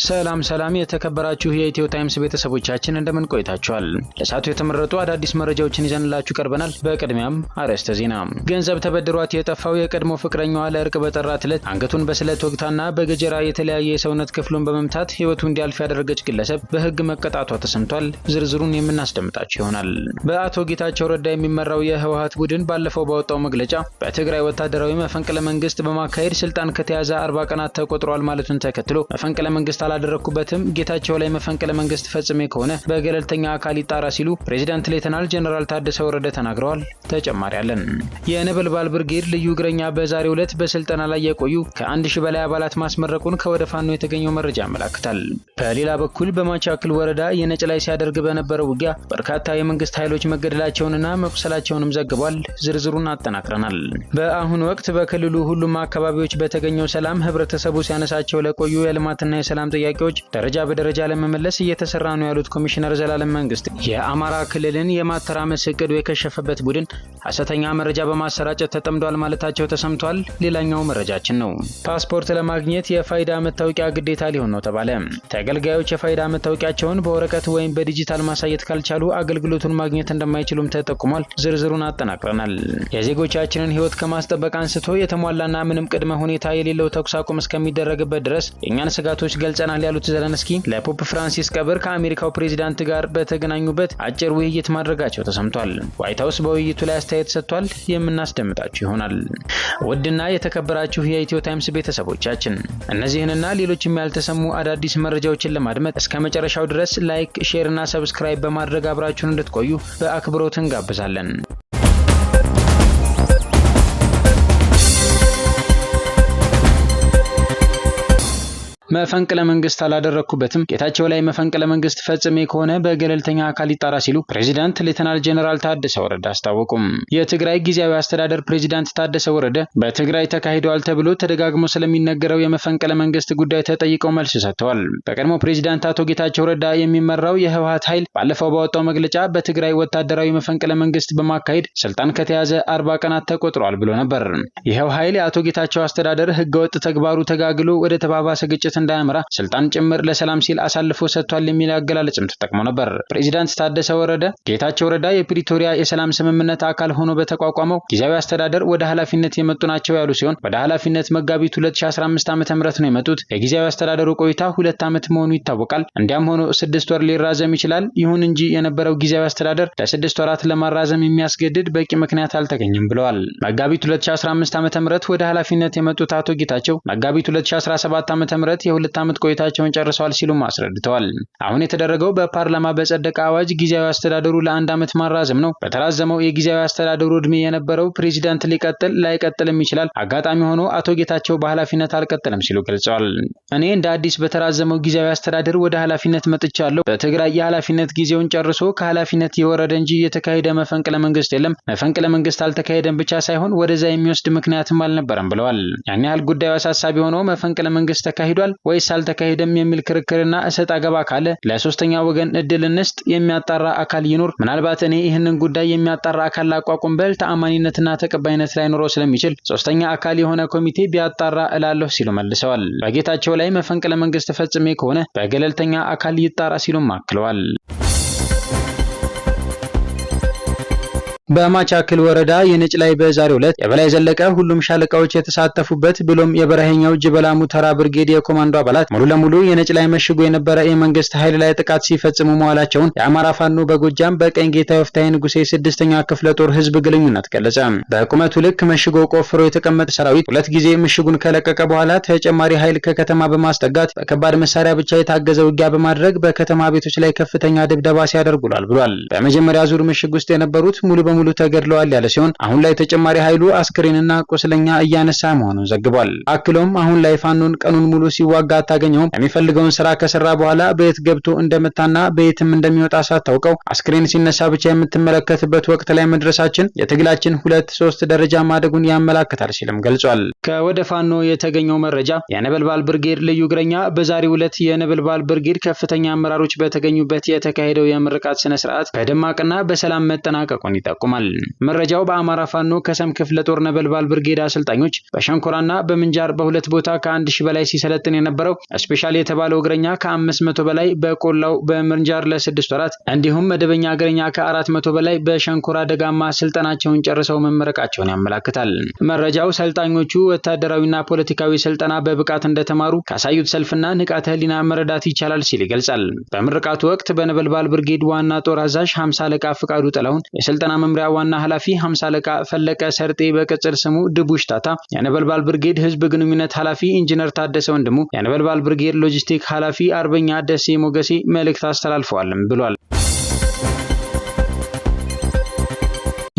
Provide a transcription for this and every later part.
ሰላም የተከበራችሁ የኢትዮ ታይምስ ቤተሰቦቻችን እንደምን ቆይታችኋል? ለሳቱ የተመረጡ አዳዲስ መረጃዎችን ይዘንላችሁ ቀርበናል። በቅድሚያም አርዕስተ ዜና። ገንዘብ ተበድሯት የጠፋው የቀድሞ ፍቅረኛዋ ለእርቅ በጠራት ዕለት አንገቱን በስለት ወግታና በገጀራ የተለያየ የሰውነት ክፍሉን በመምታት ህይወቱ እንዲያልፍ ያደረገች ግለሰብ በህግ መቀጣቷ ተሰምቷል። ዝርዝሩን የምናስደምጣችሁ ይሆናል። በአቶ ጌታቸው ረዳ የሚመራው የህወሓት ቡድን ባለፈው ባወጣው መግለጫ በትግራይ ወታደራዊ መፈንቅለ መንግስት በማካሄድ ስልጣን ከተያዘ 40 ቀናት ተቆጥሯል ማለቱን ተከትሎ መፈንቅለ መንግስት አላደረኩበትም፣ ጌታቸው ላይ መፈንቅለ መንግስት ፈጽሜ ከሆነ በገለልተኛ አካል ይጣራ ሲሉ ፕሬዝዳንት ሌተናል ጀነራል ታደሰ ወረደ ተናግረዋል። ተጨማሪ አለን። የነበልባል ብርጌድ ልዩ እግረኛ በዛሬው ዕለት በስልጠና ላይ የቆዩ ከ1000 በላይ አባላት ማስመረቁን ከወደ ፋኖ የተገኘው መረጃ ያመለክታል። በሌላ በኩል በማቻክል ወረዳ የነጭ ላይ ሲያደርግ በነበረው ውጊያ በርካታ የመንግስት ኃይሎች መገደላቸውንና መቁሰላቸውንም ዘግቧል። ዝርዝሩን አጠናክረናል። በአሁኑ ወቅት በክልሉ ሁሉም አካባቢዎች በተገኘው ሰላም ህብረተሰቡ ሲያነሳቸው ለቆዩ የልማትና የሰላም ጥያቄዎች ደረጃ በደረጃ ለመመለስ እየተሰራ ነው ያሉት ኮሚሽነር ዘላለም መንግስት የአማራ ክልልን የማተራመስ እቅዱ የከሸፈበት ቡድን ሐሰተኛ መረጃ በማሰራጨት ተጠምዷል ማለታቸው ተሰምቷል። ሌላኛው መረጃችን ነው። ፓስፖርት ለማግኘት የፋይዳ መታወቂያ ግዴታ ሊሆን ነው ተባለ። ተገልጋዮች የፋይዳ መታወቂያቸውን በወረቀት ወይም በዲጂታል ማሳየት ካልቻሉ አገልግሎቱን ማግኘት እንደማይችሉም ተጠቁሟል። ዝርዝሩን አጠናቅረናል። የዜጎቻችንን ህይወት ከማስጠበቅ አንስቶ የተሟላና ምንም ቅድመ ሁኔታ የሌለው ተኩስ አቁም እስከሚደረግበት ድረስ የኛን ስጋቶች ገልጸናል ያሉት ዘለንስኪ ለፖፕ ፍራንሲስ ቀብር ከአሜሪካው ፕሬዝዳንት ጋር በተገናኙበት አጭር ውይይት ማድረጋቸው ተሰምቷል። ዋይት ሃውስ በውይይቱ ላይ አስተያየት ሰጥቷል። የምናስደምጣችሁ ይሆናል። ውድና የተከበራችሁ የኢትዮ ታይምስ ቤተሰቦቻችን እነዚህንና ሌሎችም ያልተሰሙ አዳዲስ መረጃዎችን ለማድመጥ እስከ መጨረሻው ድረስ ላይክ፣ ሼር እና ሰብስክራይብ በማድረግ አብራችሁን እንድትቆዩ በአክብሮት እንጋብዛለን። መፈንቅለ መንግስት አላደረኩበትም፣ ጌታቸው ላይ መፈንቅለ መንግስት ፈጽሜ ከሆነ በገለልተኛ አካል ይጣራ ሲሉ ፕሬዝዳንት ሌተናል ጀነራል ታደሰ ወረደ አስታወቁም። የትግራይ ጊዜያዊ አስተዳደር ፕሬዝዳንት ታደሰ ወረደ በትግራይ ተካሂዷል ተብሎ ተደጋግሞ ስለሚነገረው የመፈንቅለ መንግስት ጉዳይ ተጠይቀው መልስ ሰጥተዋል። በቀድሞ ፕሬዝዳንት አቶ ጌታቸው ረዳ የሚመራው የህወሓት ኃይል ባለፈው ባወጣው መግለጫ በትግራይ ወታደራዊ መፈንቅለ መንግስት በማካሄድ ስልጣን ከተያዘ 40 ቀናት ተቆጥሯል ብሎ ነበር። ይኸው ኃይል የአቶ ጌታቸው አስተዳደር ህገወጥ ተግባሩ ተጋግሎ ወደ ተባባሰ ግጭት እንዳያመራ ስልጣን ጭምር ለሰላም ሲል አሳልፎ ሰጥቷል የሚል አገላለጽም ተጠቅሞ ነበር። ፕሬዝዳንት ታደሰ ወረደ ጌታቸው ረዳ የፕሪቶሪያ የሰላም ስምምነት አካል ሆኖ በተቋቋመው ጊዜያዊ አስተዳደር ወደ ኃላፊነት የመጡ ናቸው ያሉ ሲሆን ወደ ኃላፊነት መጋቢት 2015 ዓ.ም ነው የመጡት። የጊዜያዊ አስተዳደሩ ቆይታ 2 ዓመት መሆኑ ይታወቃል። እንዲያም ሆኖ 6 ወር ሊራዘም ይችላል። ይሁን እንጂ የነበረው ጊዜያዊ አስተዳደር ለ6 ወራት ለማራዘም የሚያስገድድ በቂ ምክንያት አልተገኘም ብለዋል። መጋቢት 2015 ዓ.ም ወደ ኃላፊነት የመጡት አቶ ጌታቸው መጋቢት 2017 ዓ.ም የ2 ዓመት ቆይታቸውን ጨርሰዋል ሲሉም አስረድተዋል። አሁን የተደረገው በፓርላማ በጸደቀ አዋጅ ጊዜያዊ አስተዳደሩ ለ1 ዓመት ማራዘም ነው። በተራዘመው የጊዜያዊ አስተዳደሩ እድሜ የነበረው ፕሬዝዳንት ሊቀጥል ላይቀጥልም ይችላል። አጋጣሚ ሆኖ አቶ ጌታቸው በኃላፊነት አልቀጠለም ሲሉ ገልጸዋል። እኔ እንደ አዲስ በተራዘመው ጊዜያዊ አስተዳደር ወደ ኃላፊነት መጥቻለሁ። በትግራይ የኃላፊነት ጊዜውን ጨርሶ ከኃላፊነት የወረደ እንጂ የተካሄደ መፈንቅለ መንግስት የለም። መፈንቅለ መንግስት አልተካሄደም ብቻ ሳይሆን ወደዛ የሚወስድ ምክንያትም አልነበረም ብለዋል። ያን ያህል ጉዳዩ አሳሳቢ ሆኖ መፈንቅለ መንግስት ተካሂዷል ወይስ አልተካሄደም የሚል ክርክርና እሰጥ አገባ ካለ ለሶስተኛ ወገን እድል እንስጥ፣ የሚያጣራ አካል ይኖር። ምናልባት እኔ ይህንን ጉዳይ የሚያጣራ አካል ላቋቁም ብል ተአማኒነትና ተቀባይነት ላይኖረው ስለሚችል ሶስተኛ አካል የሆነ ኮሚቴ ቢያጣራ እላለሁ ሲሉ መልሰዋል። በጌታቸው ላይ መፈንቅለ መንግስት ፈጽሜ ከሆነ በገለልተኛ አካል ይጣራ ሲሉም አክለዋል። በማቻክል ወረዳ የነጭ ላይ በዛሬው ዕለት የበላይ ዘለቀ ሁሉም ሻለቃዎች የተሳተፉበት ብሎም የበረሃኛው ጅበላ ሙተራ ብርጌድ የኮማንዶ አባላት ሙሉ ለሙሉ የነጭ ላይ መሽጎ የነበረ የመንግስት ኃይል ላይ ጥቃት ሲፈጽሙ መዋላቸውን የአማራ ፋኖ በጎጃም በቀኝ ጌታ ወፍታዬ ንጉሴ 6ኛ ክፍለ ጦር ህዝብ ግንኙነት ገለጸ። በቁመቱ ልክ መሽጎ ቆፍሮ የተቀመጠ ሰራዊት 2 ጊዜ ምሽጉን ከለቀቀ በኋላ ተጨማሪ ኃይል ከከተማ በማስጠጋት በከባድ መሳሪያ ብቻ የታገዘ ውጊያ በማድረግ በከተማ ቤቶች ላይ ከፍተኛ ድብደባ ሲያደርጉላል ብሏል። በመጀመሪያ ዙር ምሽግ ውስጥ የነበሩት ሙሉ ሙሉ ተገድለዋል ያለ ሲሆን አሁን ላይ ተጨማሪ ኃይሉ አስክሬንና ቁስለኛ እያነሳ መሆኑን ዘግቧል። አክሎም አሁን ላይ ፋኖን ቀኑን ሙሉ ሲዋጋ አታገኘውም፣ የሚፈልገውን ስራ ከሰራ በኋላ በየት ገብቶ እንደመታና በየትም እንደሚወጣ ሳታውቀው አስክሬን ሲነሳ ብቻ የምትመለከትበት ወቅት ላይ መድረሳችን የትግላችን 2-3 ደረጃ ማደጉን ያመላክታል ሲልም ገልጿል። ከወደ ፋኖ የተገኘው መረጃ የነበልባል ብርጌድ ልዩ እግረኛ በዛሬው ዕለት የነበልባል ብርጌድ ከፍተኛ አመራሮች በተገኙበት የተካሄደው የምርቃት ስነ ስርዓት በደማቅና በሰላም መጠናቀቁን ይጠቁማል። ይጠቁማል። መረጃው በአማራ ፋኖ ከሰም ክፍለ ጦር ነበልባል ብርጌድ አሰልጣኞች በሸንኮራና በምንጃር በሁለት ቦታ ከ1000 በላይ ሲሰለጥን የነበረው ስፔሻል የተባለው እግረኛ ከ500 በላይ በቆላው በምንጃር ለ6 ወራት እንዲሁም መደበኛ እግረኛ ከ400 በላይ በሸንኮራ ደጋማ ስልጠናቸውን ጨርሰው መመረቃቸውን ያመለክታል። መረጃው ሰልጣኞቹ ወታደራዊና ፖለቲካዊ ስልጠና በብቃት እንደተማሩ ካሳዩት ሰልፍና ንቃተ ህሊና መረዳት ይቻላል ሲል ይገልጻል። በምርቃቱ ወቅት በነበልባል ብርጌድ ዋና ጦር አዛዥ 50 አለቃ ፍቃዱ ጥላሁን፣ የስልጠና መምሪያ ዋና ኃላፊ 50 አለቃ ፈለቀ ሰርጤ በቅጽል ስሙ ድቡሽ ታታ፣ የነበልባል ብርጌድ ህዝብ ግንኙነት ኃላፊ ኢንጂነር ታደሰ ወንድሙ፣ የነበልባል ብርጌድ ሎጂስቲክ ኃላፊ አርበኛ ደሴ ሞገሴ መልእክት አስተላልፈዋልም ብሏል።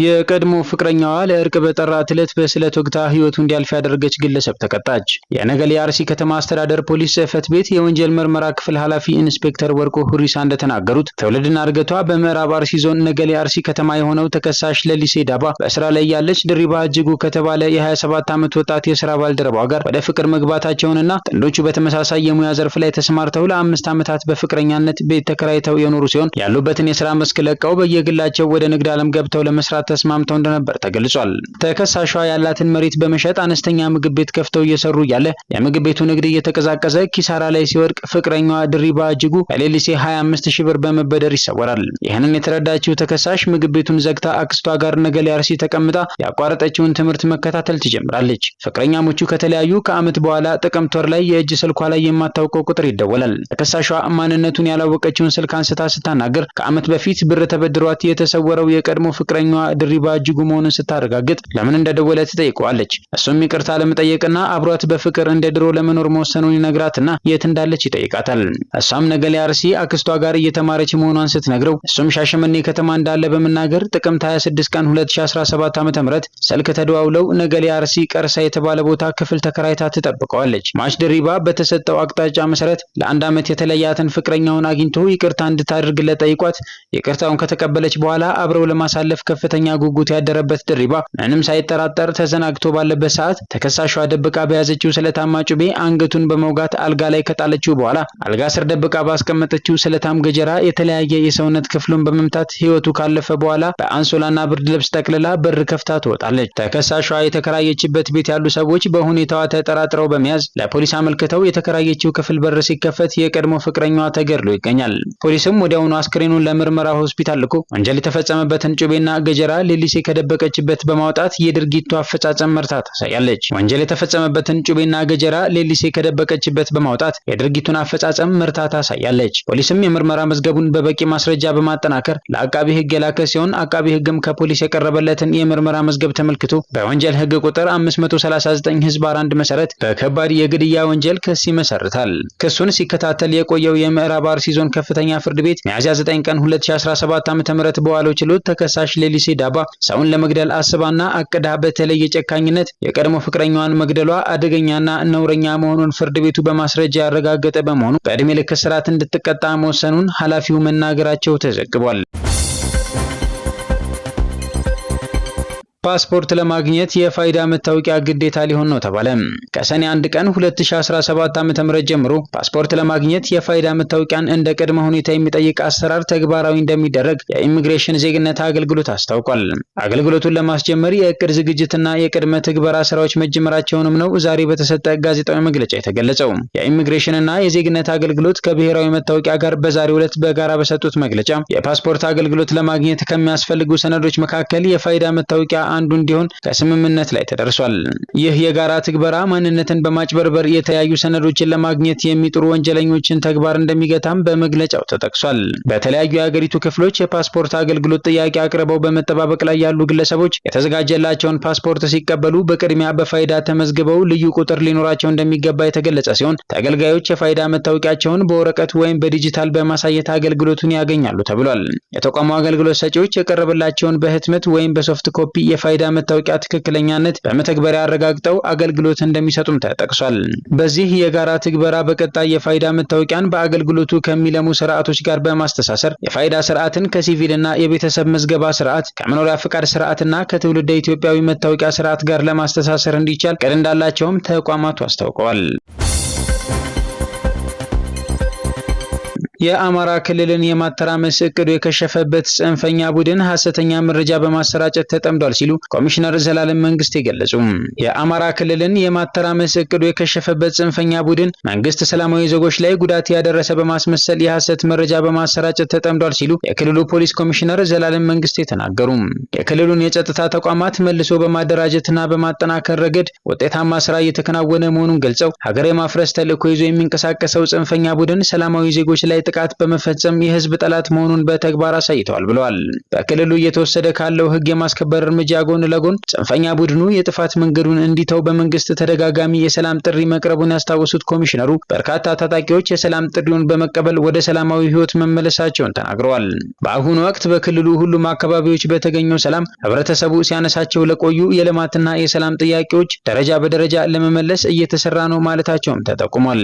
የቀድሞ ፍቅረኛዋ ለእርቅ በጠራት ዕለት በስለት ወግታ ህይወቱ እንዲያልፍ ያደረገች ግለሰብ ተቀጣች። የነገሌ አርሲ ከተማ አስተዳደር ፖሊስ ጽሕፈት ቤት የወንጀል ምርመራ ክፍል ኃላፊ ኢንስፔክተር ወርቆ ሁሪሳ እንደተናገሩት ትውልድና እድገቷ በምዕራብ አርሲ ዞን ነገሌ አርሲ ከተማ የሆነው ተከሳሽ ለሊሴ ዳባ በስራ ላይ ያለች ድሪባ እጅጉ ከተባለ የ27 ዓመት ወጣት የስራ ባልደረባዋ ጋር ወደ ፍቅር መግባታቸውንና ጥንዶቹ በተመሳሳይ የሙያ ዘርፍ ላይ ተሰማርተው ለ5 ዓመታት በፍቅረኛነት ቤት ተከራይተው የኖሩ ሲሆን ያሉበትን የስራ መስክ ለቀው በየግላቸው ወደ ንግድ ዓለም ገብተው ለመስራት ተስማምተው እንደነበር ተገልጿል። ተከሳሿ ያላትን መሬት በመሸጥ አነስተኛ ምግብ ቤት ከፍተው እየሰሩ ያለ የምግብ ቤቱ ንግድ እየተቀዛቀዘ ኪሳራ ላይ ሲወድቅ ፍቅረኛዋ ድሪባ እጅጉ ለሌሊሴ 25000 ብር በመበደር ይሰወራል። ይህንን የተረዳችው ተከሳሽ ምግብ ቤቱን ዘግታ አክስቷ ጋር ነገሌ አርሲ ተቀምጣ ያቋረጠችውን ትምህርት መከታተል ትጀምራለች። ፍቅረኛሞቹ ከተለያዩ ከዓመት በኋላ ጥቅምት ወር ላይ የእጅ ስልኳ ላይ የማታውቀው ቁጥር ይደወላል። ተከሳሿ ማንነቱን ያላወቀችውን ስልክ አንስታ ስታናገር ከዓመት በፊት ብር ተበድሯት የተሰወረው የቀድሞ ፍቅረኛዋ ድሪባ እጅጉ መሆኑን ስታረጋግጥ ለምን እንደደወለ ትጠይቀዋለች። እሱም ይቅርታ ለመጠየቅና አብሯት በፍቅር እንደ ድሮ ለመኖር መወሰኑን ይነግራትና የት እንዳለች ይጠይቃታል። እሷም ነገሌ አርሲ አክስቷ ጋር እየተማረች መሆኗን ስትነግረው እሱም ሻሸመኔ ከተማ እንዳለ በመናገር ጥቅምት 26 ቀን 2017 ዓ.ም ስልክ ተደዋውለው ነገሌ አርሲ ቀርሳ የተባለ ቦታ ክፍል ተከራይታ ትጠብቀዋለች። ማች ድሪባ በተሰጠው አቅጣጫ መሰረት ለ1 ዓመት የተለያትን ፍቅረኛውን አግኝቶ ይቅርታ እንድታደርግለት ጠይቋት ይቅርታውን ከተቀበለች በኋላ አብረው ለማሳለፍ ከፍተኛ ጉጉት ያደረበት ድሪባ ምንም ሳይጠራጠር ተዘናግቶ ባለበት ሰዓት ተከሳሿ ደብቃ በያዘችው ስለታማ ጩቤ አንገቱን በመውጋት አልጋ ላይ ከጣለችው በኋላ አልጋ ስር ደብቃ ባስቀመጠችው ስለታም ገጀራ የተለያየ የሰውነት ክፍሉን በመምታት ህይወቱ ካለፈ በኋላ በአንሶላና ብርድ ልብስ ጠቅልላ በር ከፍታ ትወጣለች። ተከሳሿ የተከራየችበት ቤት ያሉ ሰዎች በሁኔታዋ ተጠራጥረው በመያዝ ለፖሊስ አመልክተው የተከራየችው ክፍል በር ሲከፈት የቀድሞ ፍቅረኛዋ ተገድሎ ይገኛል። ፖሊስም ወዲያውኑ አስክሬኑን ለምርመራ ሆስፒታል ልኮ ወንጀል የተፈጸመበትን ጩቤና ገጀራ ሌሊሴ ከደበቀችበት በማውጣት የድርጊቱ አፈጻጸም መርታ ታሳያለች። ወንጀል የተፈጸመበትን ጩቤና ገጀራ ሌሊሴ ከደበቀችበት በማውጣት የድርጊቱን አፈጻጸም መርታ ታሳያለች። ፖሊስም የምርመራ መዝገቡን በበቂ ማስረጃ በማጠናከር ለአቃቢ ህግ የላከ ሲሆን አቃቢ ህግም ከፖሊስ የቀረበለትን የምርመራ መዝገብ ተመልክቶ በወንጀል ህግ ቁጥር 539 ህዝባር 1 መሰረት በከባድ የግድያ ወንጀል ክስ ይመሰርታል። ክሱን ሲከታተል የቆየው የምዕራብ አርሲ ዞን ከፍተኛ ፍርድ ቤት ሚያዝያ 9 ቀን 2017 ዓ.ም በዋለው ችሎት ተከሳሽ ሌሊሴ ዳባ ሰውን ለመግደል አስባና አቅዳ በተለየ ጨካኝነት የቀድሞ ፍቅረኛዋን መግደሏ አደገኛና ነውረኛ መሆኑን ፍርድ ቤቱ በማስረጃ ያረጋገጠ በመሆኑ በዕድሜ ልክ እስራት እንድትቀጣ መወሰኑን ኃላፊው መናገራቸው ተዘግቧል። ፓስፖርት ለማግኘት የፋይዳ መታወቂያ ግዴታ ሊሆን ነው ተባለ። ከሰኔ 1 ቀን 2017 ዓ.ም ጀምሮ ፓስፖርት ለማግኘት የፋይዳ መታወቂያን እንደ ቅድመ ሁኔታ የሚጠይቅ አሰራር ተግባራዊ እንደሚደረግ የኢሚግሬሽን ዜግነት አገልግሎት አስታውቋል። አገልግሎቱን ለማስጀመር የእቅድ ዝግጅትና የቅድመ ትግበራ ስራዎች መጀመራቸውንም ነው ዛሬ በተሰጠ ጋዜጣዊ መግለጫ የተገለጸው። የኢሚግሬሽንና የዜግነት አገልግሎት ከብሔራዊ መታወቂያ ጋር በዛሬው ዕለት በጋራ በሰጡት መግለጫ የፓስፖርት አገልግሎት ለማግኘት ከሚያስፈልጉ ሰነዶች መካከል የፋይዳ መታወቂያ አንዱ እንዲሆን ከስምምነት ላይ ተደርሷል። ይህ የጋራ ትግበራ ማንነትን በማጭበርበር የተለያዩ ሰነዶችን ለማግኘት የሚጥሩ ወንጀለኞችን ተግባር እንደሚገታም በመግለጫው ተጠቅሷል። በተለያዩ የሀገሪቱ ክፍሎች የፓስፖርት አገልግሎት ጥያቄ አቅርበው በመጠባበቅ ላይ ያሉ ግለሰቦች የተዘጋጀላቸውን ፓስፖርት ሲቀበሉ በቅድሚያ በፋይዳ ተመዝግበው ልዩ ቁጥር ሊኖራቸው እንደሚገባ የተገለጸ ሲሆን ተገልጋዮች የፋይዳ መታወቂያቸውን በወረቀት ወይም በዲጂታል በማሳየት አገልግሎቱን ያገኛሉ ተብሏል። የተቋሙ አገልግሎት ሰጪዎች የቀረበላቸውን በህትመት ወይም በሶፍት ኮፒ የፋይዳ መታወቂያ ትክክለኛነት በመተግበሪያ አረጋግጠው አገልግሎት እንደሚሰጡም ተጠቅሷል። በዚህ የጋራ ትግበራ በቀጣይ የፋይዳ መታወቂያን በአገልግሎቱ ከሚለሙ ስርዓቶች ጋር በማስተሳሰር የፋይዳ ስርዓትን ከሲቪልና የቤተሰብ መዝገባ ስርዓት ከመኖሪያ ፍቃድ ስርዓትና ከትውልደ ኢትዮጵያዊ መታወቂያ ስርዓት ጋር ለማስተሳሰር እንዲቻል እቅድ እንዳላቸውም ተቋማቱ አስታውቀዋል። የአማራ ክልልን የማተራመስ እቅዱ የከሸፈበት ጽንፈኛ ቡድን ሐሰተኛ መረጃ በማሰራጨት ተጠምዷል ሲሉ ኮሚሽነር ዘላለም መንግስቴ ገለጹ። የአማራ ክልልን የማተራመስ እቅዱ የከሸፈበት ጽንፈኛ ቡድን መንግስት ሰላማዊ ዜጎች ላይ ጉዳት ያደረሰ በማስመሰል የሐሰት መረጃ በማሰራጨት ተጠምዷል ሲሉ የክልሉ ፖሊስ ኮሚሽነር ዘላለም መንግስቴ ተናገሩ። የክልሉን የጸጥታ ተቋማት መልሶ በማደራጀትና በማጠናከር ረገድ ውጤታማ ስራ እየተከናወነ መሆኑን ገልጸው ሀገር የማፍረስ ተልዕኮ ይዞ የሚንቀሳቀሰው ጽንፈኛ ቡድን ሰላማዊ ዜጎች ላይ ጥቃት በመፈጸም የህዝብ ጠላት መሆኑን በተግባር አሳይተዋል ብለዋል። በክልሉ እየተወሰደ ካለው ህግ የማስከበር እርምጃ ጎን ለጎን ጽንፈኛ ቡድኑ የጥፋት መንገዱን እንዲተው በመንግስት ተደጋጋሚ የሰላም ጥሪ መቅረቡን ያስታወሱት ኮሚሽነሩ በርካታ ታጣቂዎች የሰላም ጥሪውን በመቀበል ወደ ሰላማዊ ህይወት መመለሳቸውን ተናግረዋል። በአሁኑ ወቅት በክልሉ ሁሉም አካባቢዎች በተገኘው ሰላም ህብረተሰቡ ሲያነሳቸው ለቆዩ የልማትና የሰላም ጥያቄዎች ደረጃ በደረጃ ለመመለስ እየተሰራ ነው ማለታቸውም ተጠቁሟል።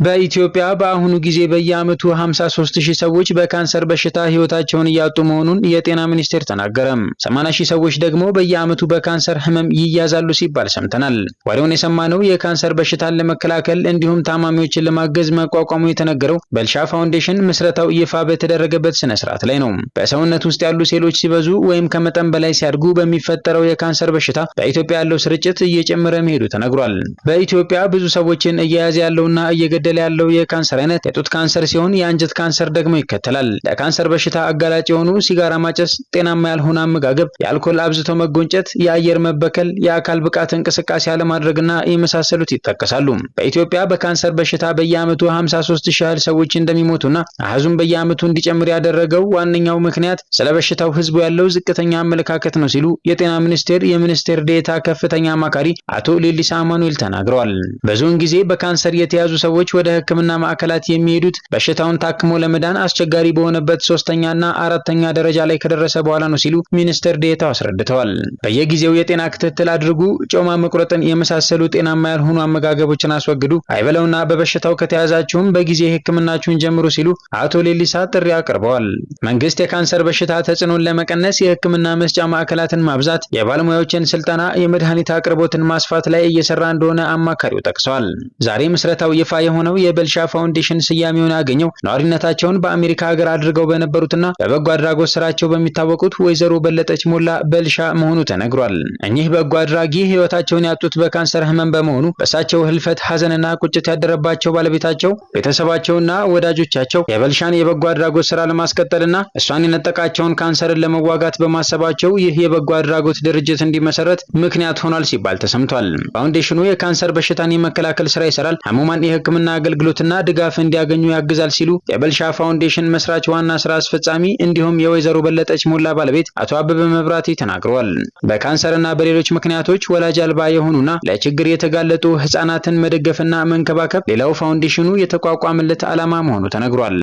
በኢትዮጵያ በአሁኑ ጊዜ በየዓመቱ 53000 ሰዎች በካንሰር በሽታ ህይወታቸውን እያጡ መሆኑን የጤና ሚኒስቴር ተናገረ። 80000 ሰዎች ደግሞ በየዓመቱ በካንሰር ህመም ይያዛሉ ሲባል ሰምተናል። ወዲያውኑ የሰማነው የካንሰር በሽታን ለመከላከል እንዲሁም ታማሚዎችን ለማገዝ መቋቋሙ የተነገረው በልሻ ፋውንዴሽን ምስረታው ይፋ በተደረገበት ስነ ስርዓት ላይ ነው። በሰውነት ውስጥ ያሉ ሴሎች ሲበዙ ወይም ከመጠን በላይ ሲያድጉ በሚፈጠረው የካንሰር በሽታ በኢትዮጵያ ያለው ስርጭት እየጨመረ መሄዱ ተነግሯል። በኢትዮጵያ ብዙ ሰዎችን እየያዘ ያለውና እየገደለ ያለው የካንሰር አይነት የጡት ካንሰር ሲሆን የአንጀት ካንሰር ደግሞ ይከተላል። ለካንሰር በሽታ አጋላጭ የሆኑ ሲጋራ ማጨስ፣ ጤናማ ያልሆነ አመጋገብ፣ የአልኮል አብዝቶ መጎንጨት፣ የአየር መበከል፣ የአካል ብቃት እንቅስቃሴ አለማድረግና የመሳሰሉት ይጠቀሳሉ። በኢትዮጵያ በካንሰር በሽታ በየዓመቱ 53000 ያህል ሰዎች እንደሚሞቱና አሃዙም በየዓመቱ እንዲጨምር ያደረገው ዋነኛው ምክንያት ስለ በሽታው ህዝቡ ያለው ዝቅተኛ አመለካከት ነው ሲሉ የጤና ሚኒስቴር የሚኒስቴር ዴኤታ ከፍተኛ አማካሪ አቶ ሌሊሳ አማኑኤል ተናግረዋል። ብዙውን ጊዜ በካንሰር የተያዙ ሰዎች ወደ ህክምና ማዕከላት የሚሄዱት በሽታውን ታክሞ ለመዳን አስቸጋሪ በሆነበት 3ኛና 4ኛ ደረጃ ላይ ከደረሰ በኋላ ነው ሲሉ ሚኒስትር ዴኤታው አስረድተዋል። በየጊዜው የጤና ክትትል አድርጉ፣ ጮማ መቁረጥን የመሳሰሉ ጤናማ ያልሆኑ አመጋገቦችን አስወግዱ፣ አይበለውና በበሽታው ከተያዛችሁም በጊዜ ህክምናችሁን ጀምሩ ሲሉ አቶ ሌሊሳ ጥሪ አቅርበዋል። መንግስት የካንሰር በሽታ ተጽዕኖን ለመቀነስ የህክምና መስጫ ማዕከላትን ማብዛት፣ የባለሙያዎችን ስልጠና፣ የመድኃኒት አቅርቦትን ማስፋት ላይ እየሰራ እንደሆነ አማካሪው ጠቅሰዋል። ዛሬ ምስረታው ይፋ የሆነው የበልሻ ፋውንዴሽን ስያሜውን ያገኘው ነዋሪነታቸውን በአሜሪካ ሀገር አድርገው በነበሩትና በበጎ አድራጎት ስራቸው በሚታወቁት ወይዘሮ በለጠች ሞላ በልሻ መሆኑ ተነግሯል። እኚህ በጎ አድራጊ ህይወታቸውን ያጡት በካንሰር ህመም በመሆኑ በእሳቸው ህልፈት ሀዘንና ቁጭት ያደረባቸው ባለቤታቸው፣ ቤተሰባቸውና ወዳጆቻቸው የበልሻን የበጎ አድራጎት ስራ ለማስቀጠልና እሷን የነጠቃቸውን ካንሰርን ለመዋጋት በማሰባቸው ይህ የበጎ አድራጎት ድርጅት እንዲመሰረት ምክንያት ሆኗል ሲባል ተሰምቷል። ፋውንዴሽኑ የካንሰር በሽታን የመከላከል ስራ ይሰራል፣ ህሙማን የህክምና አገልግሎትና ድጋፍ እንዲያገኙ ያግዛል ሲሉ የበልሻ ፋውንዴሽን መስራች ዋና ስራ አስፈጻሚ እንዲሁም የወይዘሮ በለጠች ሞላ ባለቤት አቶ አበበ መብራቴ ተናግረዋል። በካንሰርና በሌሎች ምክንያቶች ወላጅ አልባ የሆኑና ለችግር የተጋለጡ ህጻናትን መደገፍና መንከባከብ ሌላው ፋውንዴሽኑ የተቋቋመለት ዓላማ መሆኑ ተነግሯል።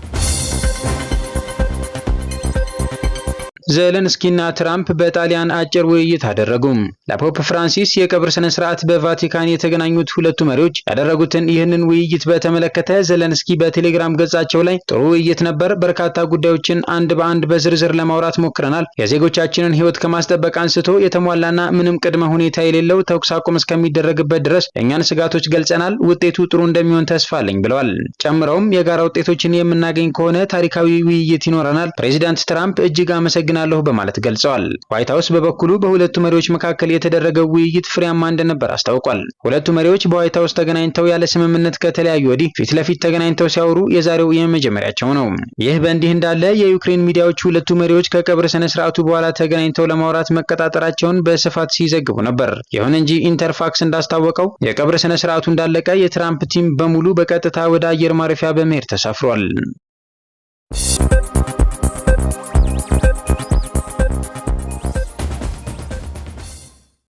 ዘለንስኪና ትራምፕ በጣሊያን አጭር ውይይት አደረጉ። ለፖፕ ፍራንሲስ የቀብር ስነ ስርዓት በቫቲካን የተገናኙት ሁለቱ መሪዎች ያደረጉትን ይህንን ውይይት በተመለከተ ዘለንስኪ በቴሌግራም ገጻቸው ላይ ጥሩ ውይይት ነበር፣ በርካታ ጉዳዮችን አንድ በአንድ በዝርዝር ለማውራት ሞክረናል፣ የዜጎቻችንን ህይወት ከማስጠበቅ አንስቶ የተሟላና ምንም ቅድመ ሁኔታ የሌለው ተኩስ አቁም እስከሚደረግበት ድረስ የእኛን ስጋቶች ገልጸናል፣ ውጤቱ ጥሩ እንደሚሆን ተስፋ አለኝ ብለዋል። ጨምረውም የጋራ ውጤቶችን የምናገኝ ከሆነ ታሪካዊ ውይይት ይኖረናል፣ ፕሬዚዳንት ትራምፕ እጅግ አመሰግናለሁ በማለት ገልጸዋል። ዋይት ሀውስ በበኩሉ በሁለቱ መሪዎች መካከል የተደረገው ውይይት ፍሬያማ እንደነበር አስታውቋል። ሁለቱ መሪዎች በዋይት ሀውስ ተገናኝተው ያለ ስምምነት ከተለያዩ ወዲህ ፊት ለፊት ተገናኝተው ሲያወሩ የዛሬው የመጀመሪያቸው ነው። ይህ በእንዲህ እንዳለ የዩክሬን ሚዲያዎች ሁለቱ መሪዎች ከቀብር ስነ ስርዓቱ በኋላ ተገናኝተው ለማውራት መቀጣጠራቸውን በስፋት ሲዘግቡ ነበር። ይሁን እንጂ ኢንተርፋክስ እንዳስታወቀው የቀብር ስነ ስርዓቱ እንዳለቀ የትራምፕ ቲም በሙሉ በቀጥታ ወደ አየር ማረፊያ በመሄድ ተሳፍሯል።